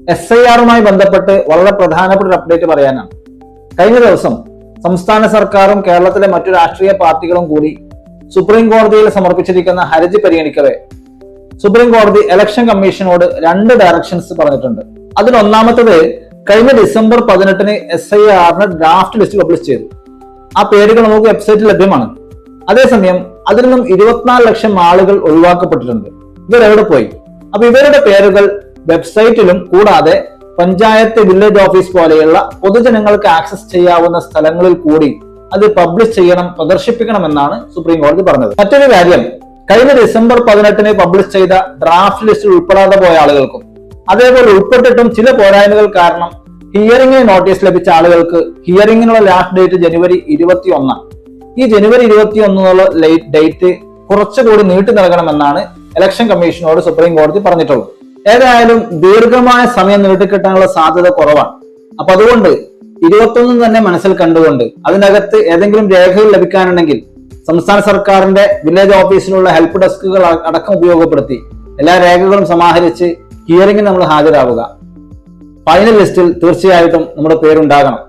SIR-മായി ബന്ധപ്പെട്ട് വളരെ പ്രധാനപ്പെട്ട ഒരു അപ്ഡേറ്റ് പറയാനാണ്. കഴിഞ്ഞ ദിവസം സംസ്ഥാന സർക്കാരും കേരളത്തിലെ മറ്റു രാഷ്ട്രീയ പാർട്ടികളും കൂടി സുപ്രീം കോടതിയിൽ സമർപ്പിച്ചിരിക്കുന്ന ഹർജി പരിഗണിക്കവേ സുപ്രീം കോടതി ഇലക്ഷൻ കമ്മീഷനോട് 2 ഡയറക്ഷൻസ് പറഞ്ഞിട്ടുണ്ട്. അതിൽ ഒന്നാമത്തത് കഴിഞ്ഞ ഡിസംബർ 18-ന് SIR-ന് ഡ്രാഫ്റ്റ് ലിസ്റ്റ് പബ്ലിഷ് ചെയ്തു. ആ പേരുകൾ നമുക്ക് വെബ്സൈറ്റിൽ ലഭ്യമാണ്. അതേസമയം അതിൽ നിന്നും 24 ലക്ഷം ആളുകൾ ഒഴിവാക്കപ്പെട്ടിട്ടുണ്ട്. ഇവരെവിടെ പോയി? അപ്പൊ ഇവരുടെ പേരുകൾ വെബ്സൈറ്റിലും കൂടാതെ പഞ്ചായത്ത്, വില്ലേജ് ഓഫീസ് പോലെയുള്ള പൊതുജനങ്ങൾക്ക് ആക്സസ് ചെയ്യാവുന്ന സ്ഥലങ്ങളിൽ കൂടി അത് പബ്ലിഷ് ചെയ്യണം, പ്രദർശിപ്പിക്കണമെന്നാണ് സുപ്രീം കോടതി പറഞ്ഞത്. മറ്റൊരു കാര്യം, കഴിഞ്ഞ ഡിസംബർ 18-ന് പബ്ലിഷ് ചെയ്ത ഡ്രാഫ്റ്റ് ലിസ്റ്റിൽ ഉൾപ്പെടാതെ പോയ ആളുകൾക്കും അതേപോലെ ഉൾപ്പെട്ടിട്ടും ചില പോരായ്മകൾ കാരണം ഹിയറിംഗിന് നോട്ടീസ് ലഭിച്ച ആളുകൾക്ക് ഹിയറിംഗിനുള്ള ലാസ്റ്റ് ഡേറ്റ് ജനുവരി 21. ഈ ജനുവരി 21 ഡേറ്റ് കുറച്ചുകൂടി നീട്ടി നൽകണമെന്നാണ് ഇലക്ഷൻ കമ്മീഷനോട് സുപ്രീം കോടതി പറഞ്ഞിട്ടുള്ളത്. ഏതായാലും ദീർഘമായ സമയം നീട്ടിക്കിട്ടാനുള്ള സാധ്യത കുറവാണ്. അപ്പൊ അതുകൊണ്ട് 21 തന്നെ മനസ്സിൽ കണ്ടുകൊണ്ട് അതിനകത്ത് ഏതെങ്കിലും രേഖകൾ ലഭിക്കാനുണ്ടെങ്കിൽ സംസ്ഥാന സർക്കാരിന്റെ വില്ലേജ് ഓഫീസിലുള്ള ഹെൽപ്പ് ഡെസ്കുകൾ അടക്കം ഉപയോഗപ്പെടുത്തി എല്ലാ രേഖകളും സമാഹരിച്ച് ഹിയറിംഗിന് നമ്മൾ ഹാജരാവുക. ഫൈനൽ ലിസ്റ്റിൽ തീർച്ചയായിട്ടും നമ്മുടെ പേരുണ്ടാകണം.